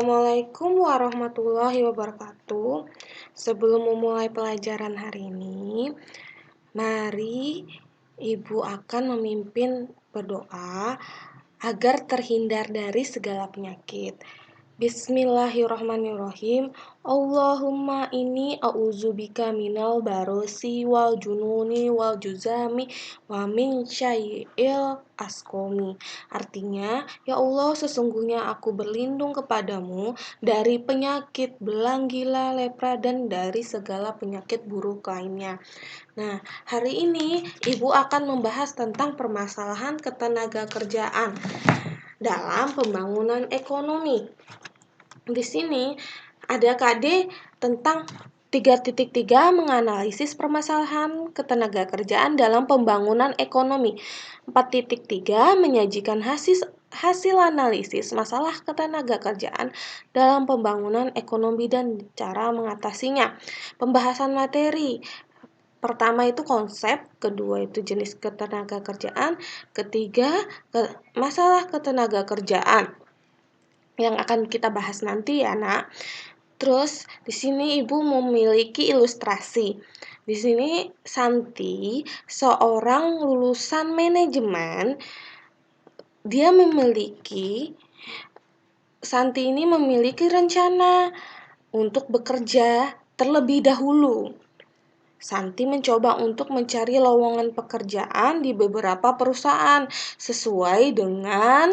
Assalamualaikum warahmatullahi wabarakatuh. Sebelum memulai pelajaran hari ini, mari Ibu akan memimpin berdoa agar terhindar dari segala penyakit. Bismillahirrahmanirrahim. Allahumma inni a'udzubika minal barosi wal jununi wal juzami wa min syai'il askomi. Artinya, ya Allah, sesungguhnya aku berlindung kepadamu dari penyakit belang gila, lepra, dan dari segala penyakit buruk lainnya. Nah, hari ini Ibu akan membahas tentang permasalahan ketenagakerjaan dalam pembangunan ekonomi. Di sini ada KD tentang 3.3 menganalisis permasalahan ketenagakerjaan dalam pembangunan ekonomi. 4.3 menyajikan hasil analisis masalah ketenagakerjaan dalam pembangunan ekonomi dan cara mengatasinya. Pembahasan materi. Pertama itu konsep, kedua itu jenis ketenagakerjaan, ketiga masalah ketenagakerjaan yang akan kita bahas nanti ya, Nak. Terus di sini Ibu memiliki ilustrasi. Di sini Santi, seorang lulusan manajemen, Santi ini memiliki rencana untuk bekerja terlebih dahulu. Santi mencoba untuk mencari lowongan pekerjaan di beberapa perusahaan sesuai dengan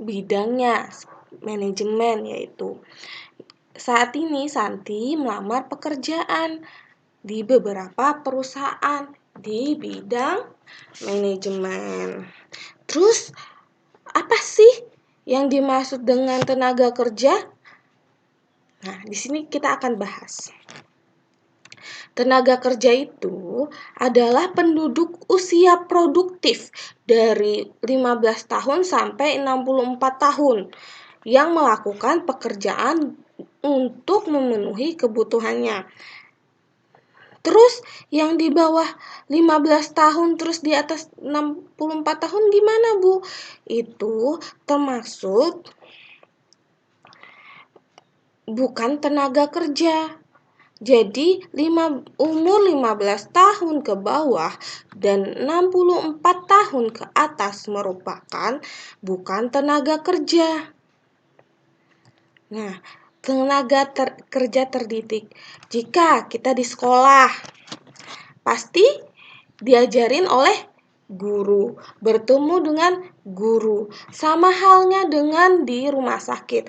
bidangnya, manajemen yaitu. Saat ini Santi melamar pekerjaan di beberapa perusahaan di bidang manajemen. Terus apa sih yang dimaksud dengan tenaga kerja? Nah, di sini kita akan bahas. Tenaga kerja itu adalah penduduk usia produktif dari 15 tahun sampai 64 tahun yang melakukan pekerjaan untuk memenuhi kebutuhannya. Terus yang di bawah 15 tahun terus di atas 64 tahun gimana, Bu? Itu termasuk bukan tenaga kerja. Jadi umur 15 tahun ke bawah dan 64 tahun ke atas merupakan bukan tenaga kerja. Nah, tenaga kerja terdidik. Jika kita di sekolah, pasti diajarin oleh guru, bertemu dengan guru. Sama halnya dengan di rumah sakit.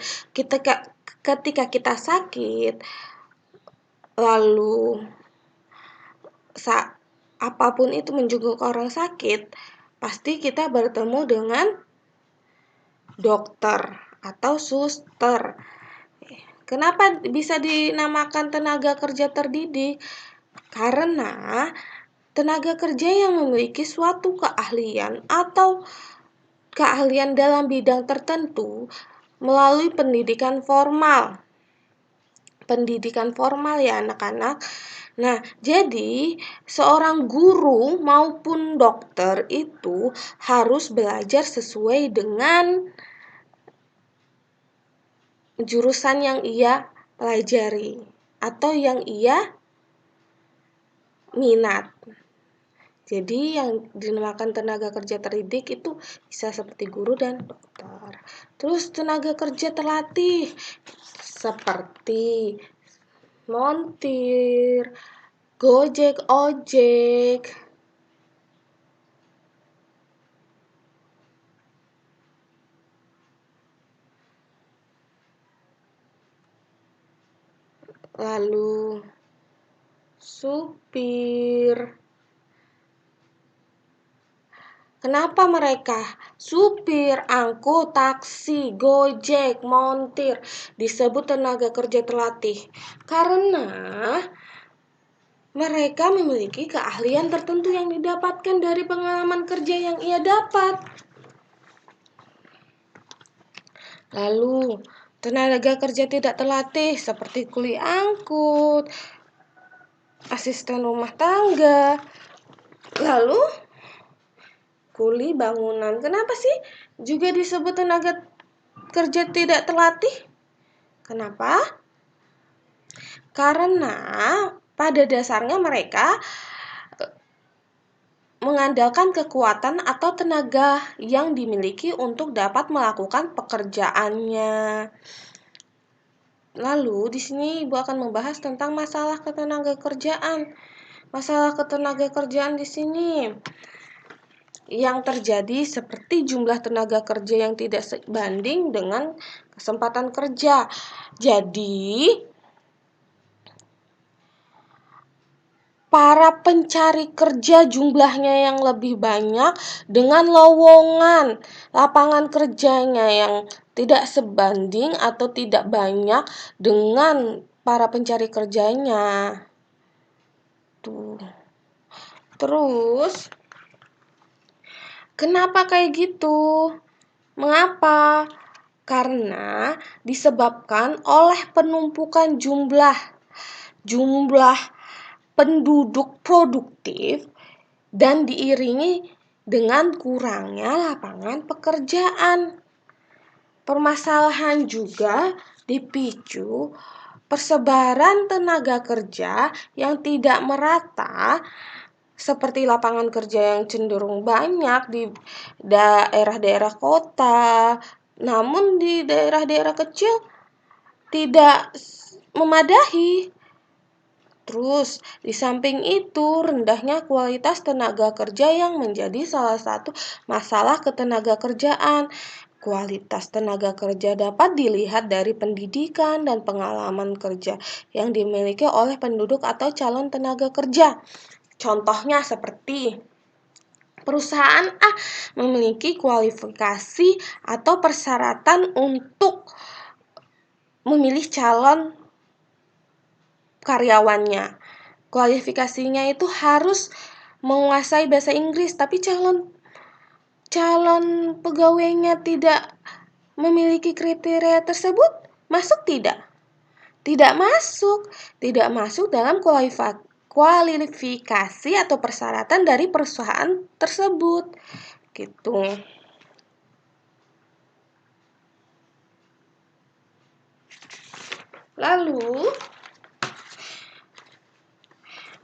Ketika kita sakit, lalu apapun itu menjenguk orang sakit, pasti kita bertemu dengan dokter atau suster. Kenapa bisa dinamakan tenaga kerja terdidik? Karena tenaga kerja yang memiliki suatu keahlian atau keahlian dalam bidang tertentu melalui pendidikan formal. Pendidikan formal ya anak-anak. Nah, jadi seorang guru maupun dokter itu harus belajar sesuai dengan jurusan yang ia pelajari atau yang ia minat. Jadi yang dinamakan tenaga kerja terdidik itu bisa seperti guru dan dokter. Terus tenaga kerja terlatih seperti montir, gojek, ojek. Lalu supir. Kenapa mereka supir, angkut, taksi, gojek, montir disebut tenaga kerja terlatih? Karena mereka memiliki keahlian tertentu yang didapatkan dari pengalaman kerja yang ia dapat. Lalu, tenaga kerja tidak terlatih seperti kuli angkut, asisten rumah tangga, lalu kuli bangunan. Kenapa sih juga disebut tenaga kerja tidak terlatih. Kenapa? Karena pada dasarnya mereka mengandalkan kekuatan atau tenaga yang dimiliki untuk dapat melakukan pekerjaannya. Lalu di sini Ibu akan membahas tentang masalah ketenagakerjaan. Masalah ketenagakerjaan di sini yang terjadi seperti jumlah tenaga kerja yang tidak sebanding dengan kesempatan kerja. Jadi para pencari kerja jumlahnya yang lebih banyak dengan lowongan lapangan kerjanya yang tidak sebanding atau tidak banyak dengan para pencari kerjanya. Tuh. Terus, kenapa kayak gitu? Mengapa? Karena disebabkan oleh penumpukan jumlah penduduk produktif dan diiringi dengan kurangnya lapangan pekerjaan. Permasalahan juga dipicu persebaran tenaga kerja yang tidak merata, seperti lapangan kerja yang cenderung banyak di daerah-daerah kota, namun di daerah-daerah kecil tidak memadai. Terus, di samping itu, rendahnya kualitas tenaga kerja yang menjadi salah satu masalah ketenagakerjaan. Kualitas tenaga kerja dapat dilihat dari pendidikan dan pengalaman kerja yang dimiliki oleh penduduk atau calon tenaga kerja. Contohnya seperti perusahaan A memiliki kualifikasi atau persyaratan untuk memilih calon karyawannya. Kualifikasinya itu harus menguasai bahasa Inggris, tapi calon pegawainya tidak memiliki kriteria tersebut, masuk tidak? Tidak masuk dalam kualifikasi atau persyaratan dari perusahaan tersebut. Gitu. Lalu,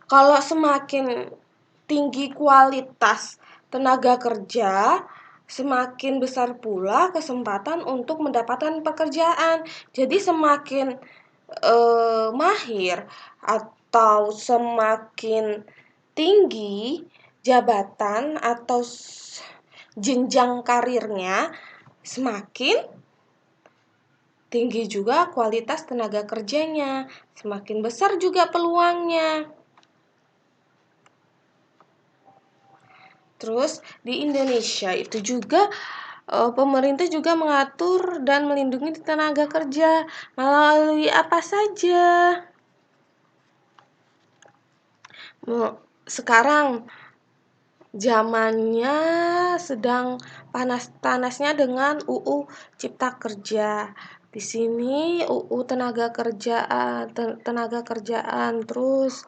kalau semakin tinggi kualitas tenaga kerja, semakin besar pula kesempatan untuk mendapatkan pekerjaan. Jadi semakin mahir atau semakin tinggi jabatan atau jenjang karirnya, semakin tinggi juga kualitas tenaga kerjanya, semakin besar juga peluangnya. Terus di Indonesia itu juga pemerintah juga mengatur dan melindungi tenaga kerja melalui apa saja. Sekarang zamannya sedang panas-panasnya dengan UU Cipta Kerja. Di sini UU tenaga kerjaan, terus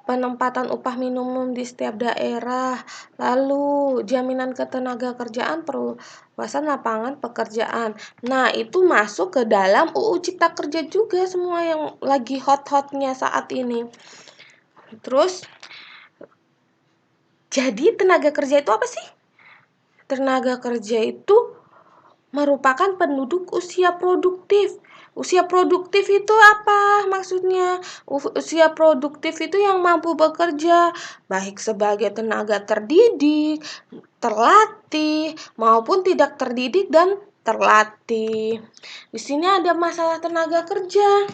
penempatan upah minimum di setiap daerah, lalu jaminan ketenaga kerjaan, perluasan lapangan pekerjaan. Nah, itu masuk ke dalam UU Cipta Kerja juga, semua yang lagi hot-hotnya saat ini. Terus, jadi tenaga kerja itu apa sih? Tenaga kerja itu merupakan penduduk usia produktif. Usia produktif itu apa maksudnya? Usia produktif itu yang mampu bekerja, baik sebagai tenaga terdidik, terlatih, maupun tidak terdidik dan terlatih. Di sini ada masalah tenaga kerja.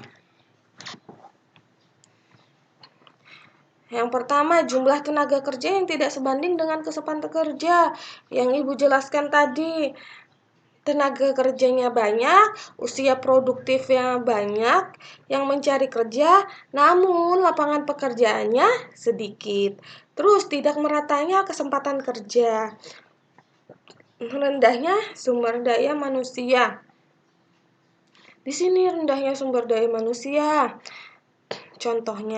Yang pertama, jumlah tenaga kerja yang tidak sebanding dengan kesempatan kerja. Yang Ibu jelaskan tadi, tenaga kerjanya banyak, usia produktifnya banyak, yang mencari kerja, namun lapangan pekerjaannya sedikit. Terus tidak meratanya kesempatan kerja. Rendahnya sumber daya manusia. Di sini rendahnya sumber daya manusia. Contohnya